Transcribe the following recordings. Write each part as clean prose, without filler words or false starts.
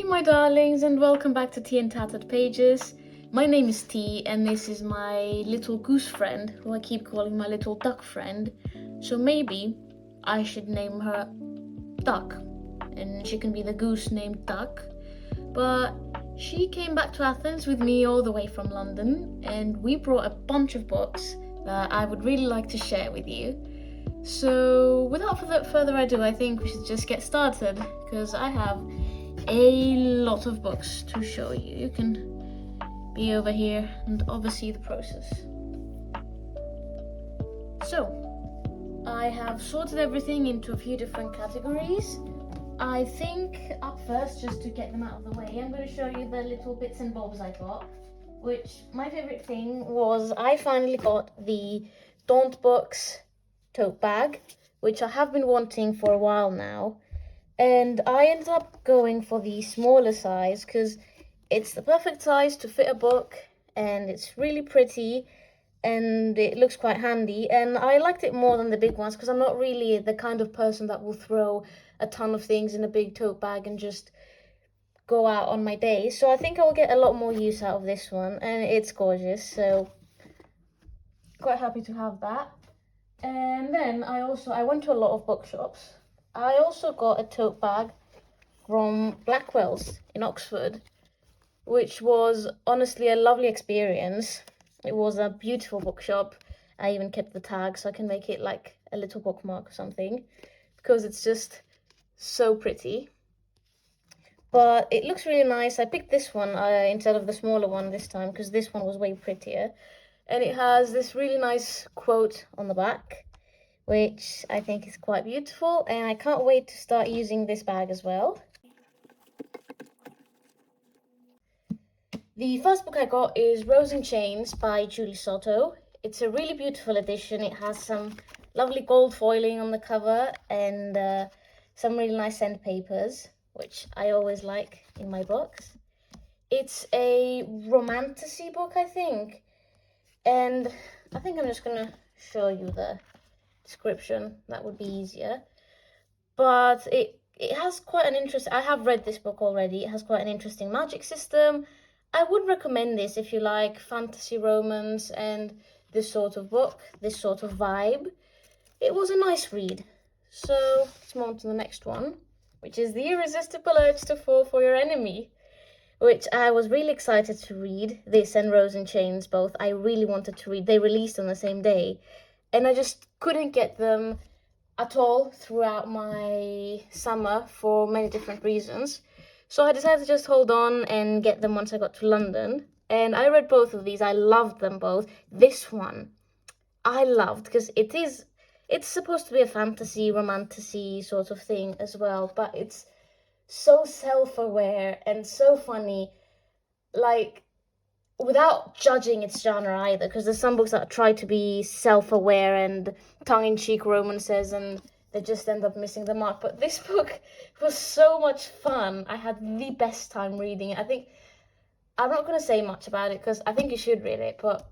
my darlings, and welcome back to Tea and Tattered Pages. My name is Tea, and this is my little goose friend, who I keep calling my little duck friend. So maybe I should name her Duck, and she can be the goose named Duck. But she came back to Athens with me all the way from London, and we brought a bunch of books that I would really like to share with you. So without further ado, I think we should just get started, because I have a lot of books to show you. You can be over here and oversee the process. So, I have sorted everything into a few different categories. I think up first, just to get them out of the way, I'm going to show you the little bits and bobs I got, which my favourite thing was I finally got the Daunt Books tote bag, which I have been wanting for a while now. And I ended up going for the smaller size because it's the perfect size to fit a book, and it's really pretty and it looks quite handy. And I liked it more than the big ones because I'm not really the kind of person that will throw a ton of things in a big tote bag and just go out on my day. So I think I'll get a lot more use out of this one, and it's gorgeous, so quite happy to have that. And then I went to a lot of bookshops. I also got a tote bag from Blackwell's in Oxford, which was honestly a lovely experience. It was a beautiful bookshop. I even kept the tag so I can make it like a little bookmark or something, because it's just so pretty. But it looks really nice. I picked this one instead of the smaller one this time because this one was way prettier. And it has this really nice quote on the back, which I think is quite beautiful, and I can't wait to start using this bag as well. The first book I got is Rose in Chains by Julie Soto. It's a really beautiful edition. It has some lovely gold foiling on the cover and some really nice end papers, which I always like in my books. It's a romantasy book, I think, and I think I'm just going to show you the description. That would be easier. But it has quite an interest. I have read this book already. It has quite an interesting magic system. I would recommend this if you like fantasy romance and this sort of book, this sort of vibe. It was a nice read. So let's move on to the next one, which is The Irresistible Urge to Fall for Your Enemy, which I was really excited to read. This and Rose in Chains, both I really wanted to read. They released on the same day, and I just couldn't get them at all throughout my summer for many different reasons. So I decided to just hold on and get them once I got to London. And I read both of these. I loved them both. This one I loved because it's supposed to be a fantasy, romantasy sort of thing as well, but it's so self-aware and so funny, like, without judging its genre either, because there's some books that try to be self-aware and tongue-in-cheek romances and they just end up missing the mark. But this book was so much fun. I had the best time reading it. I think I'm not going to say much about it because I think you should read it, but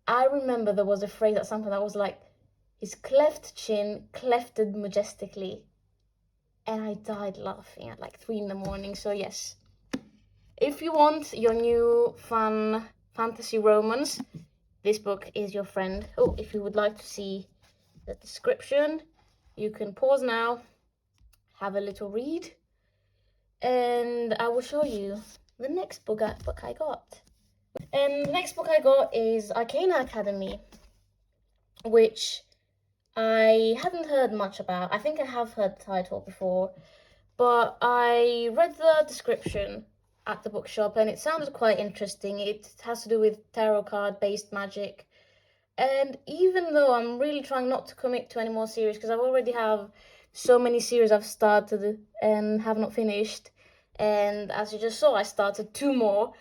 I remember there was a phrase at some point that was like, his cleft chin clefted majestically, and I died laughing at like 3 a.m. So yes, if you want your new fun fantasy romance, this book is your friend. Oh, if you would like to see the description, you can pause now, have a little read, and I will show you the next book I got. And the next book I got is Arcana Academy, which I hadn't heard much about. I think I have heard the title before, but I read the description at the bookshop and it sounded quite interesting. It has to do with tarot card based magic, and even though I'm really trying not to commit to any more series because I already have so many series I've started and have not finished, and as you just saw I started 2 more,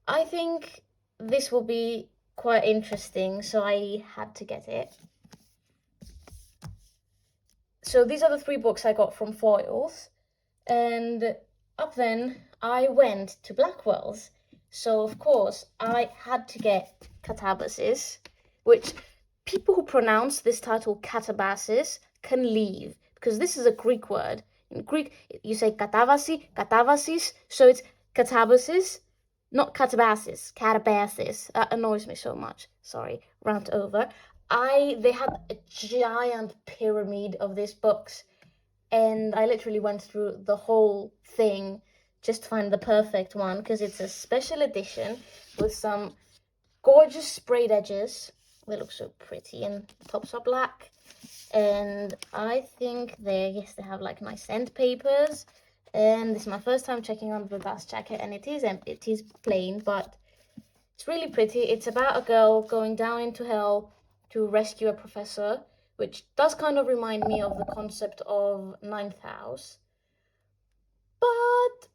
I think this will be quite interesting, so I had to get it. So these are the 3 books I got from Foyles, and up then I went to Blackwell's, so of course I had to get Catabasis, which people who pronounce this title Catabasis can leave, because this is a Greek word. In Greek, you say katabasis, so it's katabasis, not katabasis. That annoys me so much. Sorry, rant over. They had a giant pyramid of these books, and I literally went through the whole thing just to find the perfect one, because it's a special edition with some gorgeous sprayed edges. They look so pretty, and the tops are black. And I think they have like nice end papers. And this is my first time checking on the dust jacket, and it is plain, but it's really pretty. It's about a girl going down into hell to rescue a professor, which does kind of remind me of the concept of Ninth House. But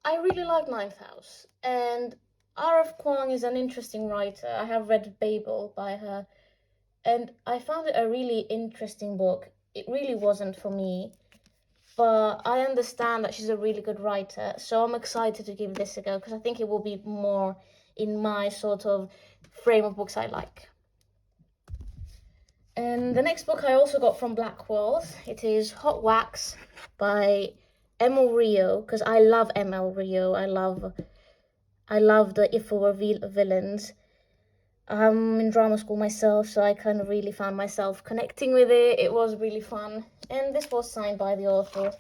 I really like Ninth House, and R.F. Kuang is an interesting writer. I have read Babel by her, and I found it a really interesting book. It really wasn't for me, but I understand that she's a really good writer, so I'm excited to give this a go, because I think it will be more in my sort of frame of books I like. And the next book I also got from Blackwell's. It is Hot Wax by Emil Rio, because I love Emil Rio. I love the If We Were Villains. I'm in drama school myself, so I kind of really found myself connecting with it. It was really fun. And this was signed by the author.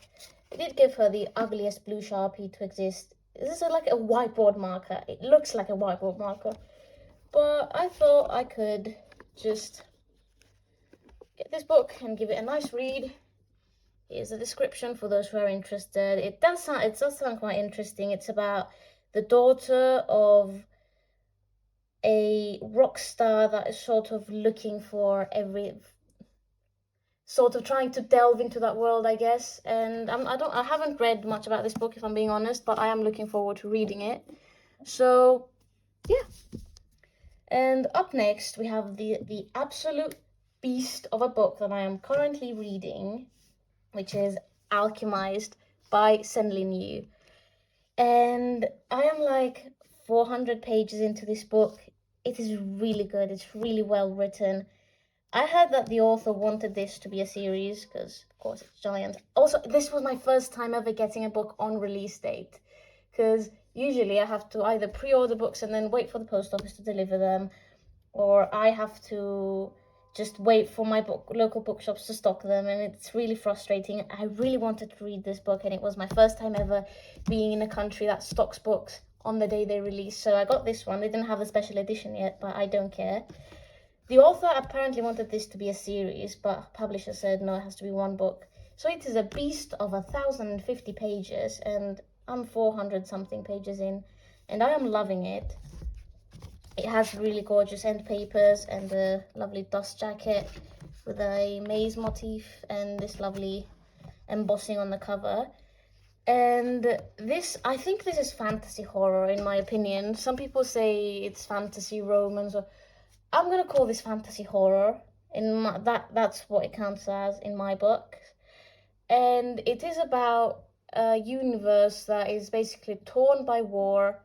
They did give her the ugliest blue Sharpie to exist. This is like a whiteboard marker. It looks like a whiteboard marker. But I thought I could just get this book and give it a nice read. Here's the description for those who are interested. It does sound quite interesting. It's about the daughter of a rock star that is sort of looking for sort of trying to delve into that world, I guess. And I haven't read much about this book, if I'm being honest, but I am looking forward to reading it. So yeah. And up next we have the absolute beast of a book that I am currently reading, which is Alchemized by Senlin Yu. And I am like 400 pages into this book. It is really good. It's really well written. I heard that the author wanted this to be a series because, of course, it's giant. Also, this was my first time ever getting a book on release date, because usually I have to either pre-order books and then wait for the post office to deliver them, or I have to just wait for my local bookshops to stock them, and it's really frustrating. I really wanted to read this book, and it was my first time ever being in a country that stocks books on the day they release. So I got this one. They didn't have a special edition yet, but I don't care. The author apparently wanted this to be a series, but publisher said no, it has to be one book. So it is a beast of 1,050 pages, and I'm 400 something pages in, and I am loving it. It has really gorgeous end papers and a lovely dust jacket with a maze motif and this lovely embossing on the cover. And I think this is fantasy horror, in my opinion. Some people say it's fantasy romance, or I'm gonna call this fantasy horror. That's what it counts as in my book. And it is about a universe that is basically torn by war.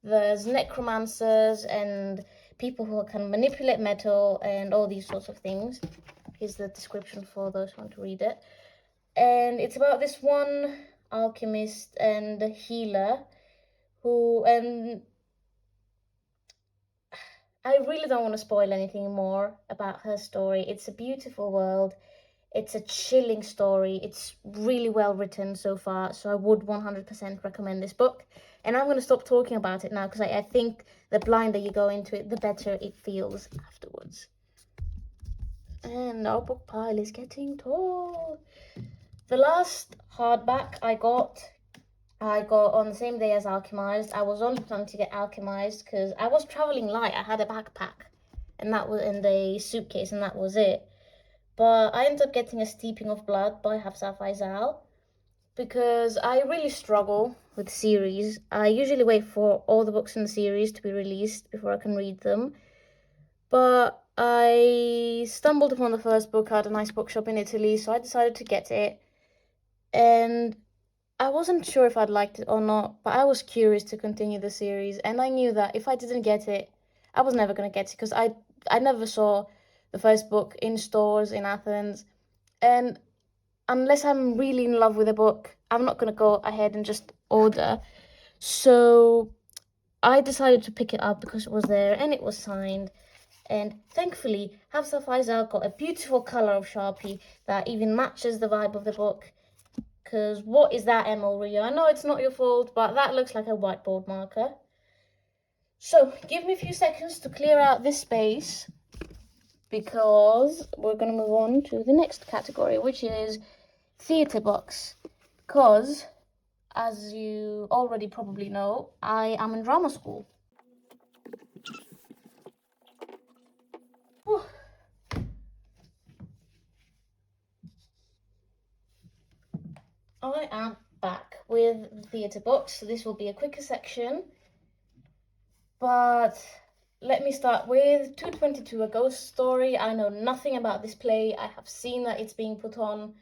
There's necromancers and people who can manipulate metal and all these sorts of things. Here's the description for those who want to read it. And it's about this one alchemist and healer and I really don't want to spoil anything more about her story. It's a beautiful world. It's a chilling story. It's really well written so far, so I would 100% recommend this book. And I'm going to stop talking about it now, because I think the blinder you go into it, the better it feels afterwards. And our book pile is getting tall. The last hardback I got on the same day as Alchemized. I was only planning to get Alchemized because I was traveling light. I had a backpack and that was in the suitcase, and that was it. But I ended up getting A Steeping of Blood by Hafsa Faisal, because I really struggle with series. I usually wait for all the books in the series to be released before I can read them. But I stumbled upon the first book at a nice bookshop in Italy, so I decided to get it. And I wasn't sure if I'd liked it or not, but I was curious to continue the series, and I knew that if I didn't get it, I was never going to get it, because I never saw the first book in stores in Athens, and unless I'm really in love with a book, I'm not going to go ahead and just order. So I decided to pick it up because it was there and it was signed. And thankfully, Hafsa Faisal got a beautiful colour of Sharpie that even matches the vibe of the book. Because what is that, Emil Rio? I know it's not your fault, but that looks like a whiteboard marker. So give me a few seconds to clear out this space, because we're going to move on to the next category, which is theatre books. Because, as you already probably know, I am in drama school. Whew. I am back with the theatre books, so this will be a quicker section. But let me start with 222, A Ghost Story. I know nothing about this play. I have seen that it's being put on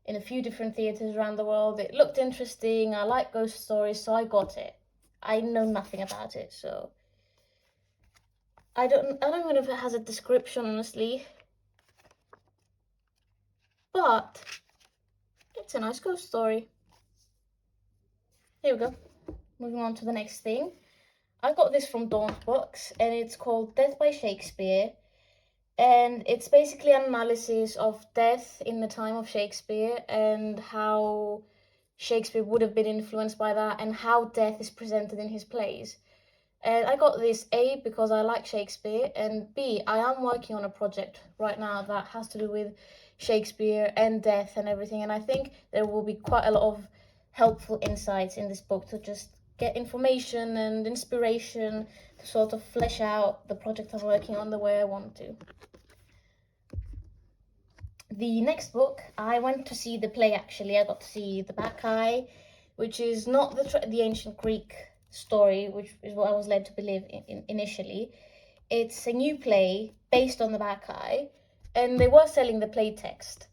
in a few different theatres around the world. It looked interesting. I like ghost stories, so I got it. I know nothing about it, so I don't even know if it has a description, honestly. But it's a nice ghost story. Here we go. Moving on to the next thing. I got this from Dawn's Books, and it's called Death by Shakespeare. And it's basically an analysis of death in the time of Shakespeare and how Shakespeare would have been influenced by that and how death is presented in his plays. And I got this A because I like Shakespeare, and B, I am working on a project right now that has to do with Shakespeare and death and everything. And I think there will be quite a lot of helpful insights in this book to just get information and inspiration to sort of flesh out the project I'm working on the way I want to. The next book, I went to see the play actually. I got to see the Bacchae, which is not the ancient Greek story, which is what I was led to believe in initially. It's a new play based on the Bacchae, and they were selling the play text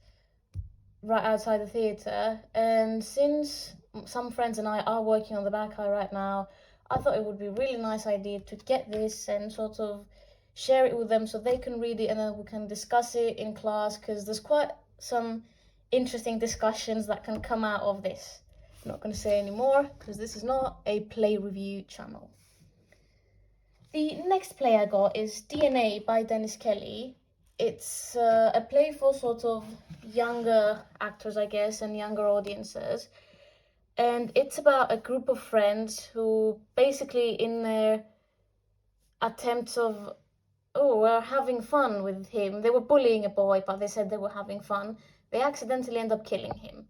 right outside the theatre. And since some friends and I are working on the Bacchae right now, I thought it would be a really nice idea to get this and sort of share it with them so they can read it and then we can discuss it in class, because there's quite some interesting discussions that can come out of this. I'm not going to say any more because this is not a play review channel. The next play I got is DNA by Dennis Kelly. It's a play for sort of younger actors, I guess, and younger audiences. And it's about a group of friends who basically, in their attempts of, we're having fun with him. They were bullying a boy, but they said they were having fun. They accidentally end up killing him.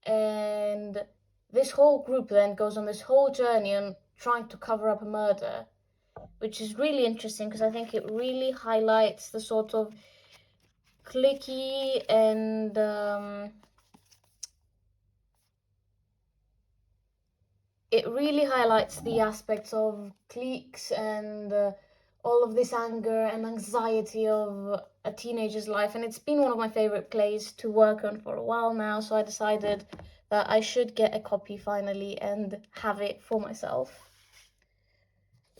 And this whole group then goes on this whole journey on trying to cover up a murder, which is really interesting because I think it really highlights the sort of cliquey and it really highlights the aspects of cliques and all of this anger and anxiety of a teenager's life. And it's been one of my favorite plays to work on for a while now, so I decided that I should get a copy finally and have it for myself.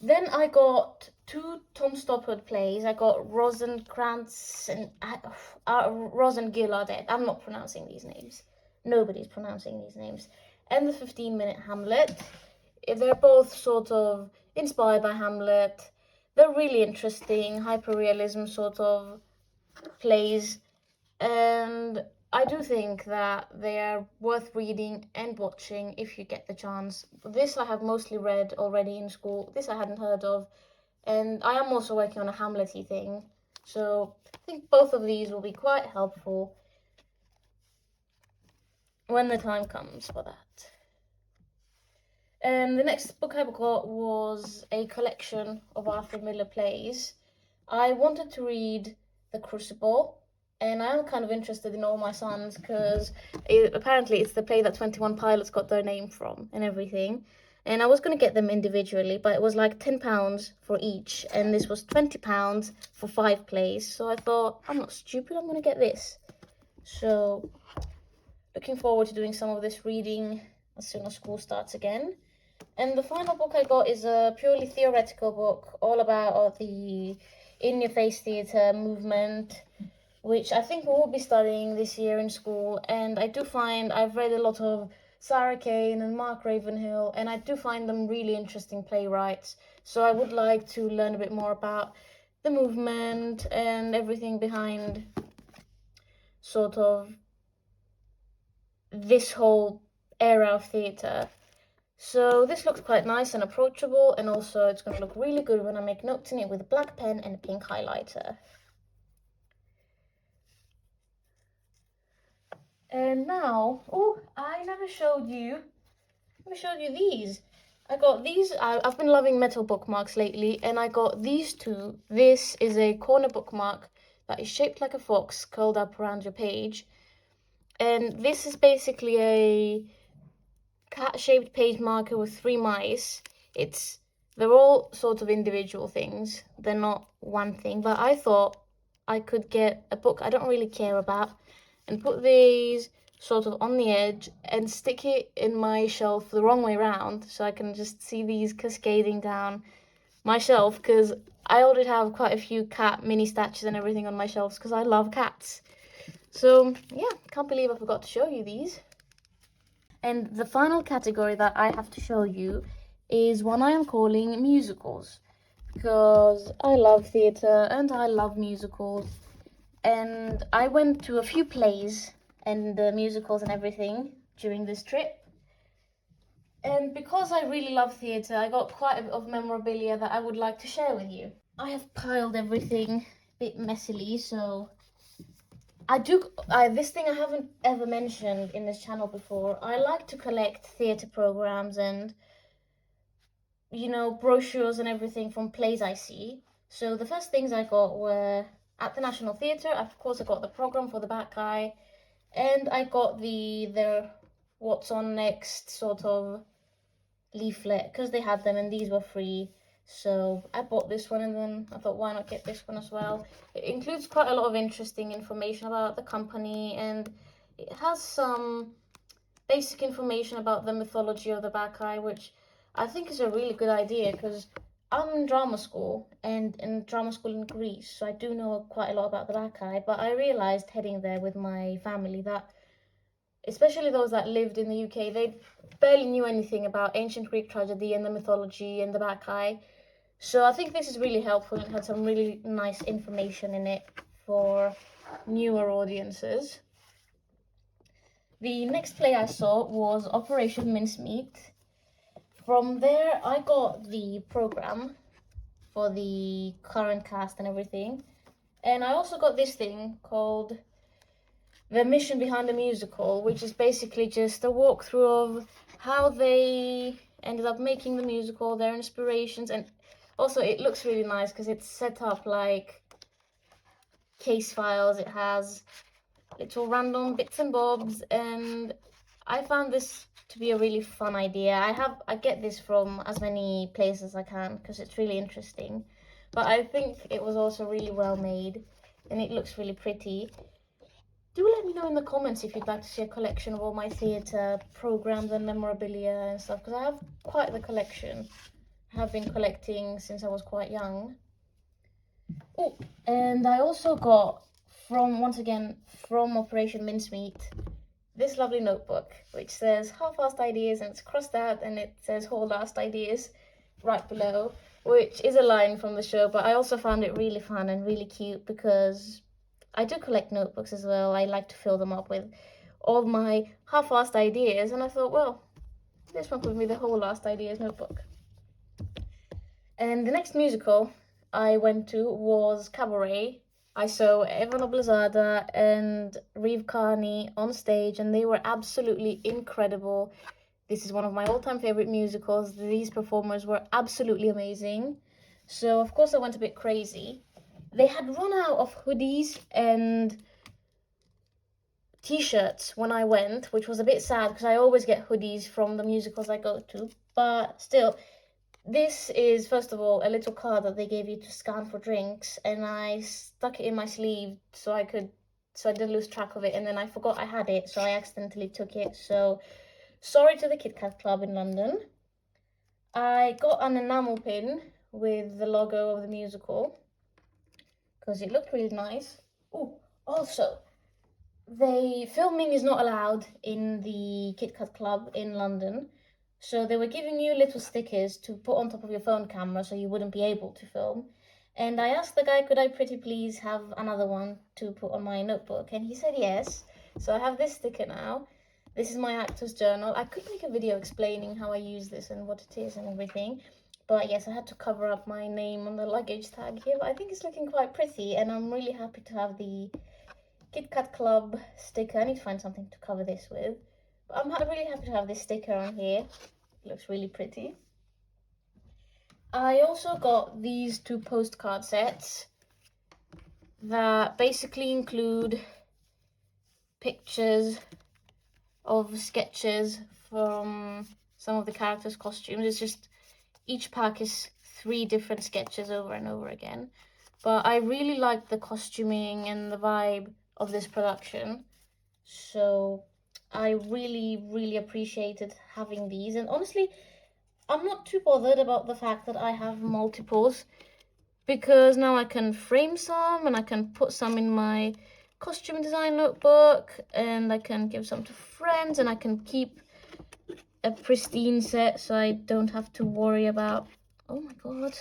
Then I got two Tom Stoppard plays. I got Rosencrantz and Rosengillard. I'm not pronouncing these names. Nobody's pronouncing these names. And the 15-minute Hamlet. They're both sort of inspired by Hamlet. They're really interesting, hyper-realism sort of plays. And I do think that they are worth reading and watching if you get the chance. This I have mostly read already in school. This I hadn't heard of. And I am also working on a Hamlet-y thing. So I think both of these will be quite helpful when the time comes for that. And the next book I got was a collection of Arthur Miller plays. I wanted to read The Crucible, and I am kind of interested in All My Sons because apparently it's the play that 21 Pilots got their name from and everything. And I was going to get them individually, but it was like £10 for each, and this was £20 for 5 plays. So I thought, I'm not stupid, I'm going to get this. So looking forward to doing some of this reading as soon as school starts again. And the final book I got is a purely theoretical book all about the in-your-face theatre movement. which I think we will be studying this year in school. And I do find I've read a lot of Sarah Kane and Mark Ravenhill, and I do find them really interesting playwrights. So I would like to learn a bit more about the movement and everything behind sort of this whole era of theatre. So this looks quite nice and approachable, and also it's going to look really good when I make notes in it with a black pen and a pink highlighter. And now, oh, I never showed you these. I got these. I've been loving metal bookmarks lately, and I got these two. This is a corner bookmark that is shaped like a fox curled up around your page. And this is basically a cat-shaped page marker with 3 mice. They're all sort of individual things. They're not one thing, but I thought I could get a book I don't really care about and put these sort of on the edge and stick it in my shelf the wrong way around, so I can just see these cascading down my shelf, because I already have quite a few cat mini statues and everything on my shelves because I love cats. So yeah, can't believe I forgot to show you these. And the final category that I have to show you is one I am calling musicals, because I love theatre and I love musicals. And I went to a few plays and musicals and everything during this trip. And because I really love theatre, I got quite a bit of memorabilia that I would like to share with you. I have piled everything a bit messily, so this thing I haven't ever mentioned in this channel before. I like to collect theatre programs and, brochures and everything from plays I see. So the first things I got were at the National Theatre. Of course, I got the program for the back guy, and I got the what's on next sort of leaflet, because they had them and these were free. So I bought this one, and then I thought, why not get this one as well? It includes quite a lot of interesting information about the company, and it has some basic information about the mythology of the Bacchae, which I think is a really good idea, because I'm in drama school, and in drama school in Greece, so I do know quite a lot about the Bacchae, but I realised heading there with my family that, especially those that lived in the UK, they barely knew anything about ancient Greek tragedy and the mythology and the Bacchae. So I think this is really helpful. It had some really nice information in it for newer audiences. The next play I saw was Operation Mincemeat. From there, I got the program for the current cast and everything. And I also got this thing called The Mission Behind the Musical, which is basically just a walkthrough of how they ended up making the musical, their inspirations, and also it looks really nice because it's set up like case files. It has little random bits and bobs, and I found this to be a really fun idea. I get this from as many places as I can because it's really interesting, but I think it was also really well made and it looks really pretty. Do let me know in the comments if you'd like to see a collection of all my theatre programs and memorabilia and stuff, because I have quite the collection. I have been collecting since I was quite young. Oh, and I also got once again from Operation Mincemeat, this lovely notebook which says half-assed ideas, and it's crossed out, and it says whole-assed ideas right below, which is a line from the show, but I also found it really fun and really cute because I do collect notebooks as well. I like to fill them up with all my half-assed ideas, and I thought, well, this one could be the whole-assed ideas notebook. And the next musical I went to was Cabaret. I saw Eva Noblezada and Reeve Carney on stage, and they were absolutely incredible. This is one of my all-time favorite musicals. These performers were absolutely amazing. So, of course, I went a bit crazy. They had run out of hoodies and t-shirts when I went, which was a bit sad because I always get hoodies from the musicals I go to. But still, this is, first of all, a little card that they gave you to scan for drinks, and I stuck it in my sleeve so I didn't lose track of it, and then I forgot I had it, so I accidentally took it. So, sorry to the Kit Kat Club in London. I got an enamel pin with the logo of the musical because it looked really nice. Oh, Also, filming is not allowed in the Kit Kat Club in London. So they were giving you little stickers to put on top of your phone camera so you wouldn't be able to film. And I asked the guy, could I pretty please have another one to put on my notebook? And he said yes. So I have this sticker now. This is my actor's journal. I could make a video explaining how I use this and what it is and everything. But yes, I had to cover up my name on the luggage tag here. But I think it's looking quite pretty, and I'm really happy to have the Kit Kat Club sticker. I need to find something to cover this with. But I'm really happy to have this sticker on here. It looks really pretty. I also got these 2 postcard sets that basically include pictures of sketches from some of the characters' costumes. It's just each pack is 3 different sketches over and over again. But I really liked the costuming and the vibe of this production, so I really appreciated having these. And honestly, I'm not too bothered about the fact that I have multiples, because now I can frame some and I can put some in my costume design notebook, and I can give some to friends, and I can keep a pristine set so I don't have to worry about, oh my god,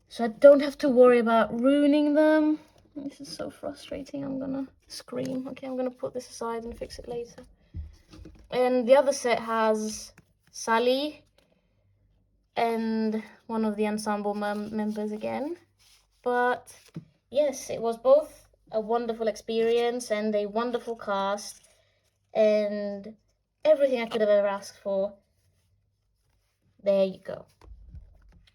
so I don't have to worry about ruining them. This is so frustrating. I'm gonna scream. Okay, I'm gonna put this aside and fix it later. And the other set has Sally and one of the ensemble members again. But yes, it was both a wonderful experience and a wonderful cast and everything I could have ever asked for. There you go.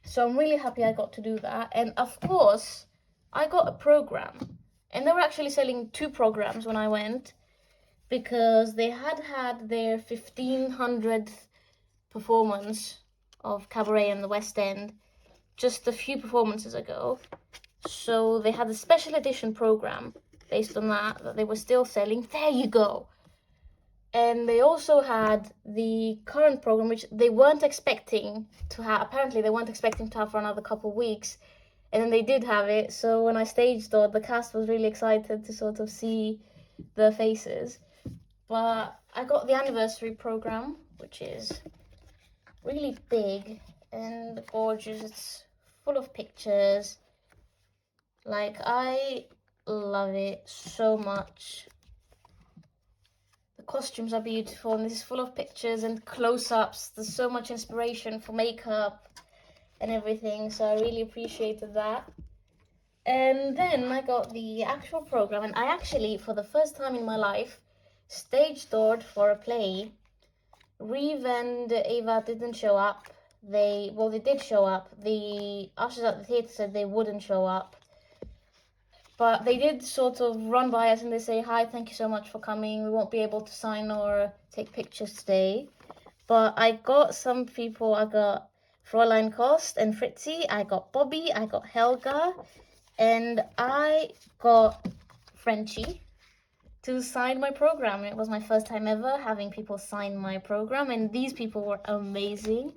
So I'm really happy I got to do that. And of course, I got a program. And they were actually selling 2 programs when I went, because they had their 1500th performance of Cabaret in the West End just a few performances ago. So they had a special edition program based on that they were still selling. There you go. And they also had the current program, which they weren't expecting to have. Apparently, they weren't expecting to have for another couple of weeks. And then they did have it. So when I stage door, the cast was really excited to sort of see the faces. But I got the anniversary program, which is really big and gorgeous. It's full of pictures. Like, I love it so much. The costumes are beautiful, and this is full of pictures and close-ups. There's so much inspiration for makeup and everything, so I really appreciated that. And then I got the actual program, and I actually, for the first time in my life, stage doored for a play. Reeve and Ava didn't show up. They did show up. The ushers at the theatre said they wouldn't show up. But they did sort of run by us and they say, hi, thank you so much for coming. We won't be able to sign or take pictures today. But I got some people. I got Fräulein Kost and Fritzi. I got Bobby. I got Helga. And I got Frenchie to sign my program. It was my first time ever having people sign my program. And these people were amazing.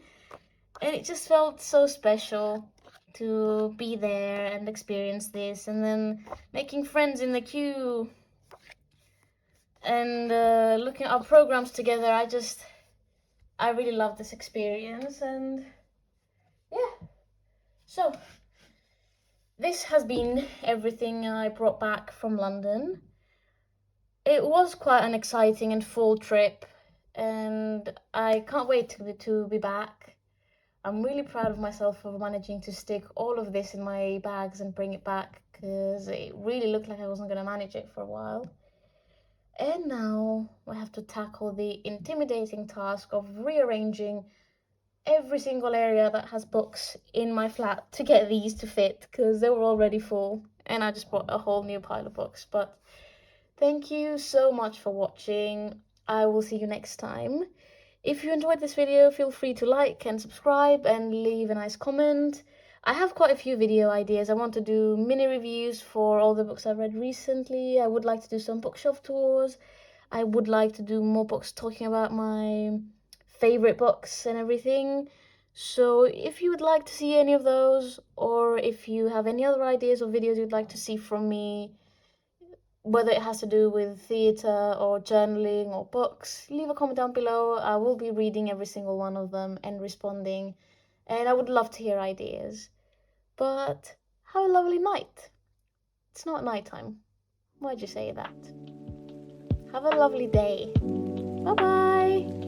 And it just felt so special to be there and experience this, and then making friends in the queue and looking at our programs together. I really love this experience. And yeah, so this has been everything I brought back from London. It was quite an exciting and full trip, and I can't wait to be back. I'm really proud of myself for managing to stick all of this in my bags and bring it back, because it really looked like I wasn't going to manage it for a while. And now I have to tackle the intimidating task of rearranging every single area that has books in my flat to get these to fit, because they were already full and I just brought a whole new pile of books. But thank you so much for watching. I will see you next time. If you enjoyed this video, feel free to like and subscribe and leave a nice comment. I have quite a few video ideas. I want to do mini reviews for all the books I've read recently. I would like to do some bookshelf tours. I would like to do more books talking about my favorite books and everything. So if you would like to see any of those, or if you have any other ideas or videos you'd like to see from me, whether it has to do with theatre or journaling or books, leave a comment down below. I will be reading every single one of them and responding, and I would love to hear ideas. But have a lovely night. It's not nighttime. Why'd you say that? Have a lovely day. Bye bye!